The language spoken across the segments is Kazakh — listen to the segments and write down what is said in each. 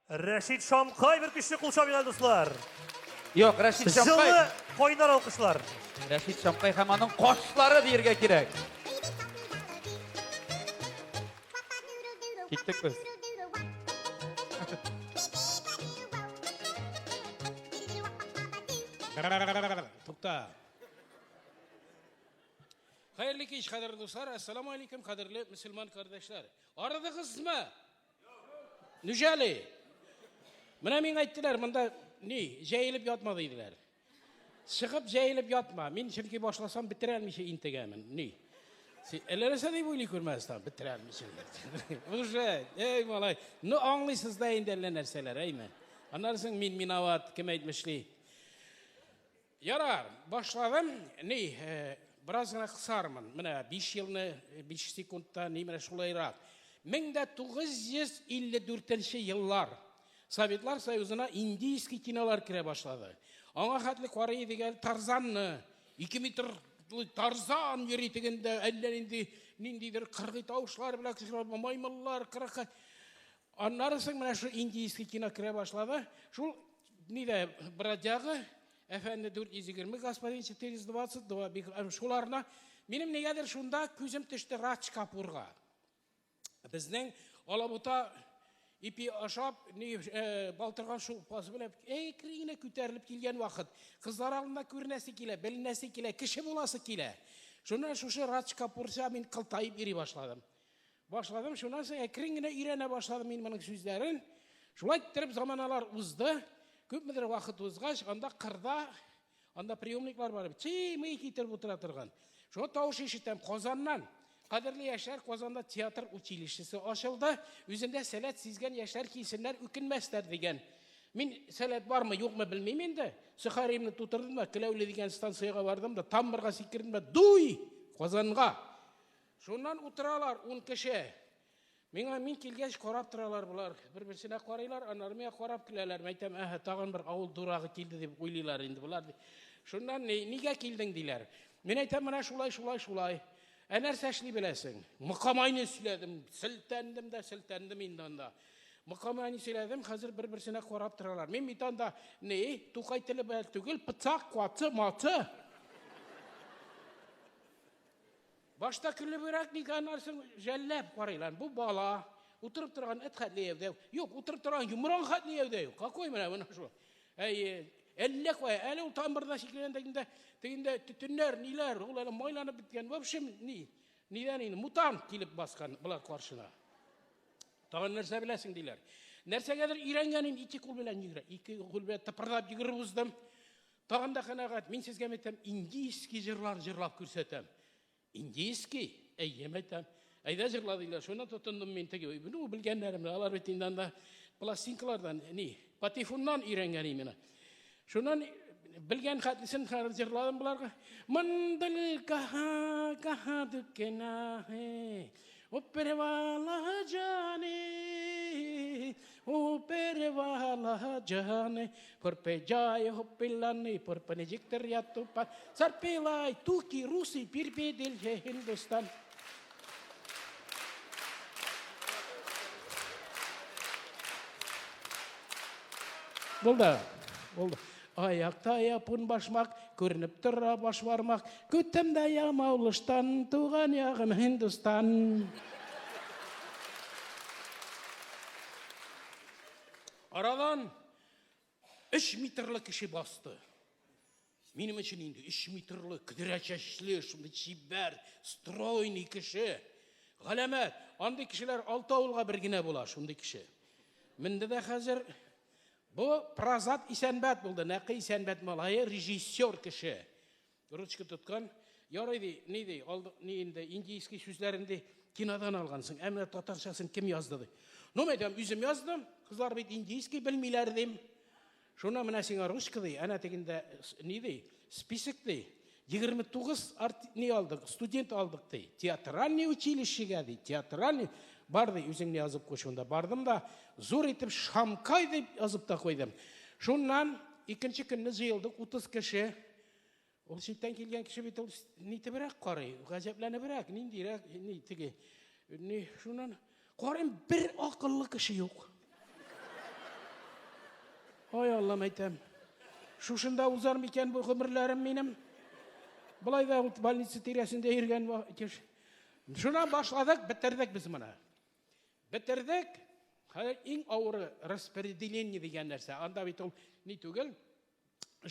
Рәшит Шамкай bir күчле кул шабыйлар дуслар. Yok, Рәшит Шамкай. Жылы койнар алкышлар. Рәшит Шамкай һәм аның кошлары диергә кирәк. Киттек без. Tukta. Hayırlı kış kadir dostlar. Esselamu aleyküm kadirli Müslüman kardeşler. Aradınız mı? Nücali. Bana min ayttılar, bunda ne? Jayılıp yatma dediler. Çıkıp jayılıp yatma. Min çünkü başlasam bitirelmişim intigamın. Ne? Ellerse de böyle görmezdim. Bitirelmişim. Bu şey. Ey malay. Ne anlıyorsunuz da inderler nerseler. Ey mi? Anlarsın min avat kim etmişli. Yarar, başladım. Ne? Birazına kısarmın. Mına 5 yılını 5 sekundda nemine şulayrak. 1954 yıllar Sovetlar Soyuzu'na indiyski kinolar kire başladı. Ona hatlı Kore'ye gel Tarzan'ı 2 metre Tarzan yürütüğünde ellerinde nindidir kırgı tavuşlar bile maymunlar kırgı. Anlarsın mına şu indiyski kino kire başladı. Şu nide bıracağı efendi 420 господин 422 şularına benim negedir şunda küzüm düştü Raç Kapur'a. Bizning Alabuta ipi aşap baltırgan şu pası bilip ekrine küterilip kelgen vaqt kızlar alında görünesi kile, bilinesi kile, kişi bulası kile. Şundan şu Raç Kapur'a men kıltayıp iri başladım. Şundan sonra ekrine irene başladım benim sözlerin. Şulay ettirip zamanalar uzdı. Köpmedir vaqt uzgaç, anda qırda, anda priyomniklar var. Çiğmeyi ketirip oturatırgan. Şu tavuş işitem Qozandan. Kadirli Yaşar Qozanda tiyatr училищесі açıldı. Üzünde selet sizgen yaşlar kiysinler, ükinmezler degen. Min selet var mı yok mu bilmeyim de. Sıxarimni tuturdum da, Kilevli degen stansiyaya vardım da, tam birga sikirdim da, duy Qozanға. Şundan oturalar 10 kişi. Min kelgeç korap turalar bular. Bir-birsine qaraylar, anarmaya korap kileler. Meytem, tağın bir avul durağı keldi deb oylaylar indi bular. Şundan nege keldin diler. Men aytam, mana şulay. Nerse işli bilesin. Mıkamayını söyledim. Siltendim indi onda. Mıkamayını söyledim. Hazır bir-birsine korap turalar. Men mitanda ne? Tuqay tili bel tügül, pıçak, kuatı, matı. Başta küllü bırak ne kanarsın jellep qaraylan. Bu bala oturup durgan et xatli evde. Yok, oturup durgan yumran xatli evde yok. Kakoy mana buna şu. Elle koy, ele utanmırda şekillerinde tütünler, niler, ular maylanıp bitken. Vapşim niden ini mutant kilip baskan bular karşına. Tağın nerse bilesin diler. Nerse gelir İran'ın 2 kul bilen yigre. 2 kul bilen tıpırdap yigre uzdım. Tağın da kanagat. Min sizge metem indiyski jırlap körsetem. İndiyski, yemetem. Ayda jırladılar. Şuna tutundum men tege. Bunu bilgenlerim. Alar betinden de plastinkalardan, patifundan İran'ın imena. Şundan bilgen xatlisin jırladım bularga. Mandal kaha dükkena he. O pervala jane. Por jaye hoppilani, por panejikter yatupan. Sarpelay, Turki, Rusi, pirbedil Hindistan. Oldu. Ayakta yapın başmak, görünüp durra baş varmak. Küttemde yağmauluştan, tuğan yağım Hindistan. Aradan 3 metrlik kişi bastı. Benim için indi 3 metrlik, kıdıraçeşli, şimdi çiber, stroyni kişi. Galamet, andi kişiler 6 avulga birgine bula, şimdi kişi. Minde de hazır, bu Prazat İsenbet buldu. Naqi İsenbet malayı, rejissör kişi. Rıçkı tutkan, yaraydı, neydi, neydi, İngilizce sözlerinde kinodan algansın, emre tatarçasın kim yazdı? Ne medem, üzüm yazdım, kızlar bit İngilizce bilmilerdim. Şuna münasine rıçkıdı, ana tekinde neydi, spisikti. 29 ne aldık, student aldık de. Teatralni училище geldi, teatralni. Bardı, üzümle yazıp koşunda. Bardım da zor etip Şamkay deyip yazıp da koydum. Şundan ikinci günü jıyıldık, 30 kişi. O şeyden kelgen kişi bitti, neydi bırak qarayı, gazeplerini bırak, neydi, şundan qarayım bir akıllı kişi yok. Ой, Аллам әйтәм. Шушында узар микән бу гомерләрем минем? Булай да больница тирәсендә йөргән вакыт. Шуннан башладык, бетердек без моны. Бетердек. Хәзер иң авыры распределение дигән нәрсә. Анда бит ул ни түгел?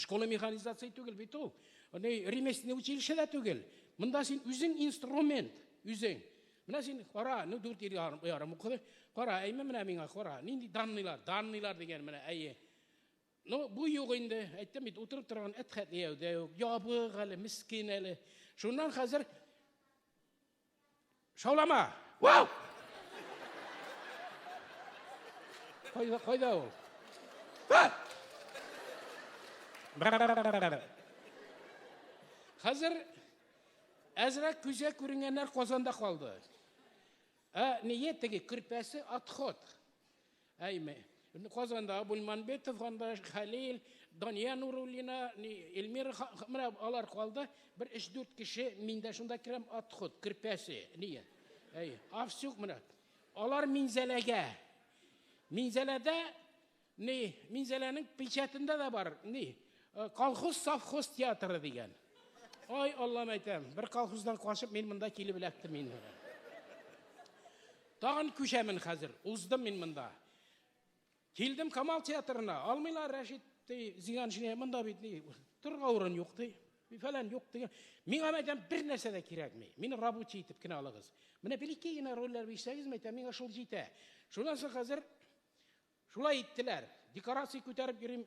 Школа механизация түгел бит ул. Аны ремесленное училище да түгел. Монда син үзең инструмент, үзең. Менә син кара, 4 ел ярым укыды. Кара, әйме менә миңа кара. Нинди данныйлар дигән менә әйе. Бу юк инде. Әйттем бит, утырып торган эт хәтле юк. Ябык әле, мискин әле. Шуннан хәзер шаулама. Вау! Кайда ул? Хәзер әзрәк күзгә күренгәннәр Казанда калды. Ние теге кирпәсе отход. Әйме. Казанда Булманбетов, анда Халил, Дания Нуруллина, Эльмира менә алар калды. 1-3-4 кеше миндә шунда керәм отход, кирпәсе. Ние? Авсюк менә. Алар Минзәләгә. Минзәләдә Минзәләнең печатында да бар. Колхоз совхоз театры дигән. Ой, Аллам әйтәм, бер колхоздан кашып мин монда килеп эләктем мин. Тагын күчәмен хәзер, уздым мин монда. Килдем Камал театрына, алмыйлар Рәшитте Зиганшине монда бит торга урын юк ди. Фәлән юк дигән. Миңа әйтәм бер нәрсә дә кирәкми. Мине рабочий итеп кенә алыгыз. Менә бер-ике генә рольләр бишсәгез, әйтәм, миңа шул җитә. Шуннан соң хәзер шулай иттеләр. Декорация күтәреп йөрим,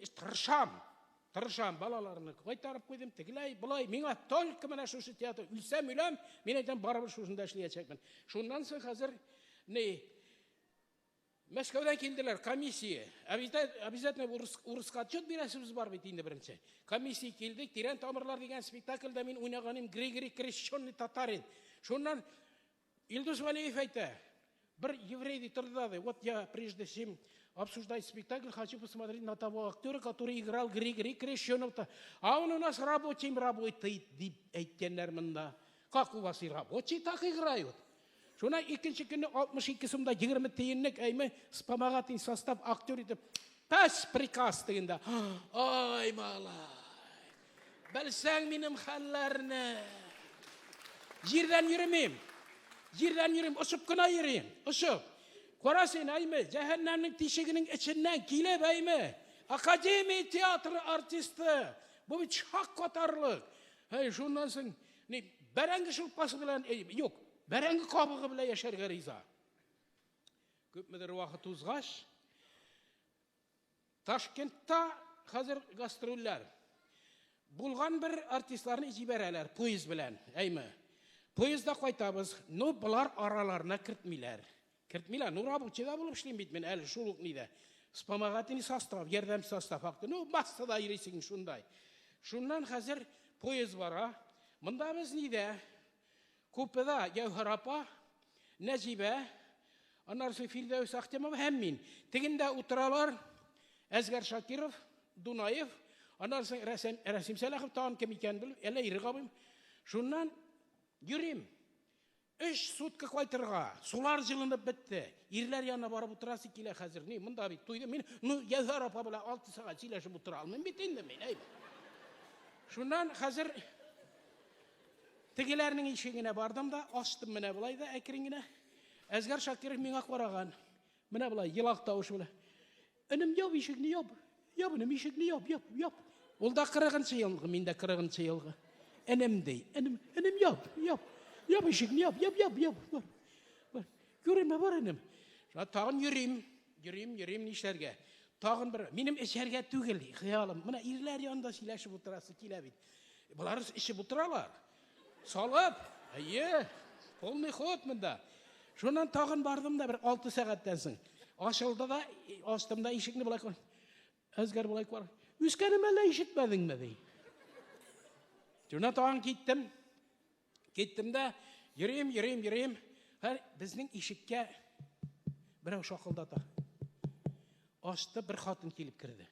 тырышам, балаларны кайтарып куйдым, тегеләй, булай. Миңа только менә шушы театр, үлсәм үләм, мин әйтәм, барыбер шушында эшләячәкмен. Шуннан соң хәзер Мәскәүдән килделәр, комиссия. Обязательно урыска отчет бирәсебез бар бит инде беренче. Комиссия килде, Тирән тамырлар дигән спектакльдә мин уйнаганым Григорий Крещенный татарин. Шуннан Илдус Валиев әйтә, бер еврей ди торды. Вот я прежде чем обсуждать спектакль, хочу посмотреть на того актера, который играл Григорий Крещенов. А он у нас рабочим работает, дип әйткәннәр монда. Как у вас и рабочие так играют? Шуна икенче көнне 62 сумда 20 тиенлек әйме вспомогательный состав актер итеп пәс приказ дигәндә. Ой, малай. Белсәң минем хәлләрне. Җирдән йөрим, ошып кына йөрим. Ошып. Карасен әйме, җәһәннәмнең тишегенең içindən килеп әйме. Академия театры артисты. Бу бит шак катарлык. Шуннан соң бәрәңге шулпасы белән юк. Бәрәңге кабыгы белән яшәргә риза. Күпмедер вакыт узгач, Ташкентта хәзер гастрольләр. Булган бер артистларны җибәрәләр поезд белән, әйме. Поездда кайтабыз, булар араларына кертмиләр. Рабочийда булып эшлим бит мен әле шул ук нидә. Вспомогательный состав, ярдәм состав акты. Массада йөрисең шундай. Шуннан хәзер поезд бара. Монда без нидә? Купеда Гәүһәр апа, Нәҗибә, аннан соң Фирдәүс Ахтемов һәм мин. Тегендә утыралар Әзгәр Шакиров, Дунаев, аннан соң Рәсим Сәләхов тагын кем икән белмим, әллә Иргабым. Шуннан йөрим. 3 сутка кайтырга. Сулар җылынып бетте. Ирләр янына барып утырасы килә хәзер. Монда бит туйды. Мин Гәүһәр апа белән 6 сәгать сөйләшеп утыра алмыйм бит инде мин. Шуннан хәзер тегеләрнең ишегенә бардым да, ачтым менә булай да әкрен генә. Әзгәр Шакиров миңа караган. Менә булай елак тавыш белән. Энем яп ишекне яп. Яп энем ишекне яп. Ул да 40-нчы елгы, мин дә 40-нчы елгы. Энем дей. Энем яп. Яп ишекне яп. Күрәмә бар энем. Тагын йөрим нишләргә. Тагын бер минем эчәргә түгел, хыялым. Менә ирләр янында сөйләшеп утырасы килә бит. Булар ишеп утыралар. Салып, полный ход монда. Шуннан тагын бардым да бер 6 сәгатьтән соң. Ачылды да, ачтым да ишекне булай көр. Әзгәр булай көр. Үскәнем әллә ишетмәдеңме ди. Шуннан тагын киттем дә, йөрим. Безнең ишеккә берәү шакылдата. Ачты, бер хатын килеп керде.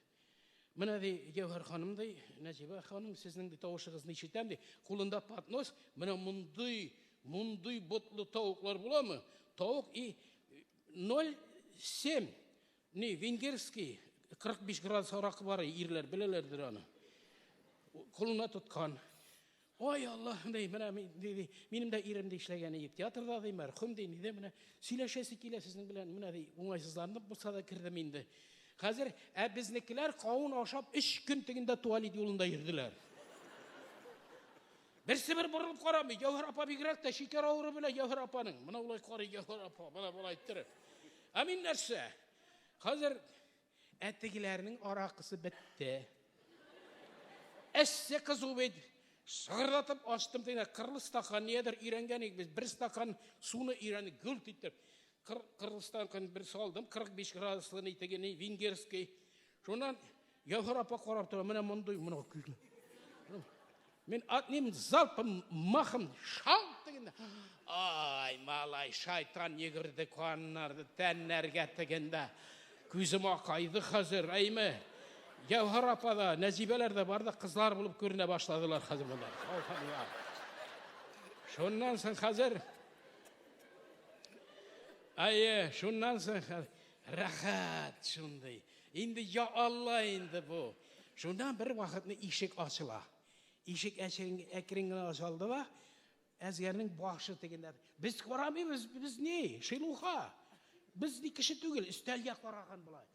Менә ди Гәүһәр ханым ди, Нәҗибә ханым, сезнең ди тавышыгызны ишетәм ди. Кулында поднос, менә мондый ботлы тавыклар буламы? Тавык 07 венгерский 45 градус арақы бар, ерлер білелердір аны. Қолына тұтқан. Ой, Аллах, менің де иремде ішлеген еп. Театрда дейм, әрқым дейм, міне, сөйлешесі келе сіздің білен, міне дей, оңайсызланып болса да кірдім енді. Қазір, біздікілер қауын ашап, 3 күн тегінде туалет жолында ерділер. Бірсі бір бұрылып қарамай, Жауһар апа бигірек та шекер ауыры біле Жауһар апаның. Мына олай қарай Жауһар апа, мына олай тұрып. Әмин нәрсе, қазір әттігілерінің арақысы бітті. Әссе қызу бейді. Шығыратып аштым дейіне, қырлы стақан недір үйренгенік біз. Бір стақан суны үйрені гүл титтір. Қырлы стақан бір салдым, 45 градуслы тегені, венгерский. Сонан Жауһар апа қарап тұр, міне мұндай, мына күлді. Мен атнем залпым, мақым, шалт дегенде. Ай, малай, шайтан егірді қуаннарды, тәннәрге дегенде. Көзім ақайды қазір, әйме. Жауһар апада, нәзибелерде барда қызлар болып көріне башладылар қазір бұлар. Шоннан сын қазір, шоннан сын қазір, рахат шондай. Енді я Алла енді бұл. Шоннан бір вақытны ишек ашыла. Ишек әкіріңін ашалды ба, әзгерінің бақшы дегендер. Біз көрамыз, біз не? Шилуға. Біз не кіші түгіл, үстәлге қараған бұлай.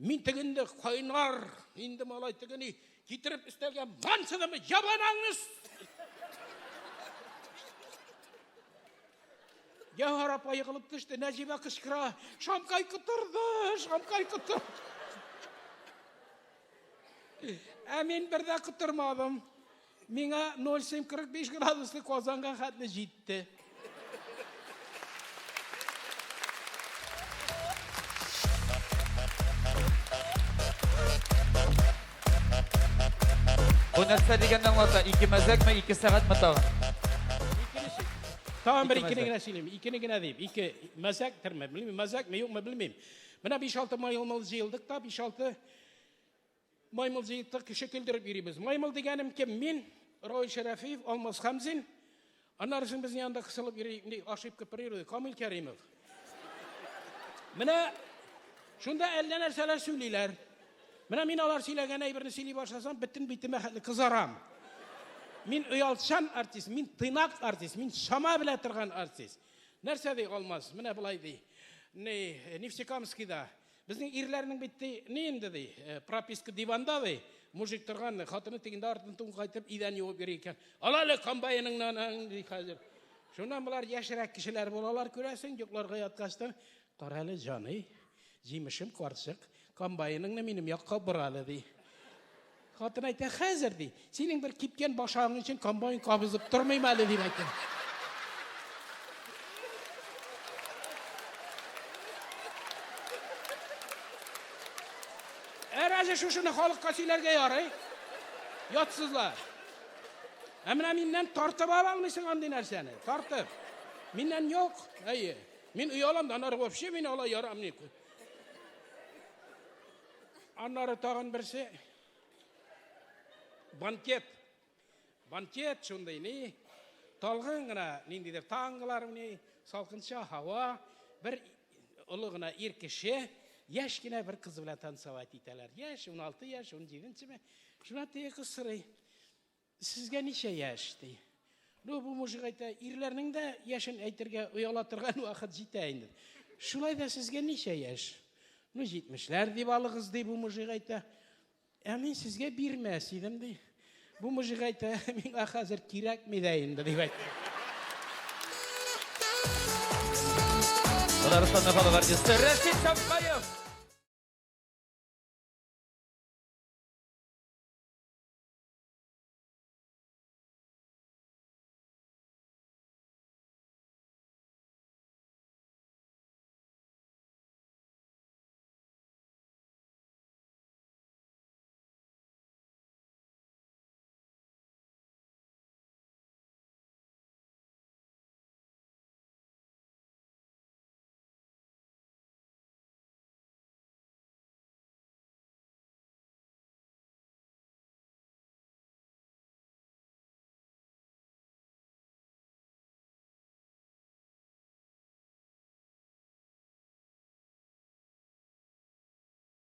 Мен тегінде қойнар, енді малай тегені кетіріп үстәлге мансыдымы, жабанаңыз! Жауһар апа йығылып түшті, Нәжибә қышқыра, шамкай күтірді, шамкай күтірді. Мен бірді күтірмадым. Меңа 0,45 градуслы қозанға қатны жетті. Bu нәрсе дегеннен олата, 2 мәзәк ме, 2 сағат ма тағын? Тағын бір икенегіне сөйлейм, икенегіне дейм. 2 мәзәк түрме, білмейм, мәзәк ме, yok ма, білмейм. Мына 5-6 маймыл жиылдық та, 5-6 маймыл жиылдық шекілдіріп үйрейміз. Маймыл дегенім кем, мен, Рой Шарафиев, Алмаз Хамзин, анарысын біздің янда қысылып үйреймін, ашып көпірейді, Камил Кәримов. Мына, шында әлі нәрселер сөйлейлер. Мына мен алар сөйлеген әйбірні сөйлей башласам, біттін бейтіме қызарам. Мен ұялшан артист, мен тынақ артист, мен шама біле тұрған артист. Нәрсе дей қалмаз, мына бұлай дей. Нефтекамскийда, біздің ерлерінің бітті, не енді дей, прописка диванда дей, мужик тұрған, қатыны тегінде артын тұң қайтып, идан еуіп берейкен. Алалы комбайыныңнан дей қазір. Шонан бұлар яшырак кішілер болалар көресің, жоқларға ятқашты. Қаралы жаны, жемішім қуаршық. Комбайыныңны менің яққа бұралы дей. Қатын айта, қазір дей, сенің бір кепкен башағың үшін комбайын қабызып тұрмайм әлі деп айтын. Әрәзі шушыны халыққа сөйлерге ярай. Ятсызлар. Әміна менен тартып алмайсың андай нәрсені. Тартып. Менен yok. Мен ұяламдан ары көпше, мен ала ярам не көй. Аннары тағын бірсе, банкет. Банкет шындай не, талғын ғына, нендейдер таңғыларым не, салқынша хава, бір ұлығына еркеше, ешкіне бір қыз біле тансават етелер. Еш, 16 еш, 17 ме. Шына тегі қыз сырай, сізге неше еш дей. Бұл мұжық айта, ерлерінің де ешін әйтерге ұялатырған уақыт жетейінді. Шулай да сізге неше еш? 70'ler deyip alığız deyip bu müzik ayta. Emin sizge birmesiydim deyip. Bu müzik ayta, min hazır kirek mi deyim deyip ayta. Bunlar sonuna kalı var. Reşit Şamkayev.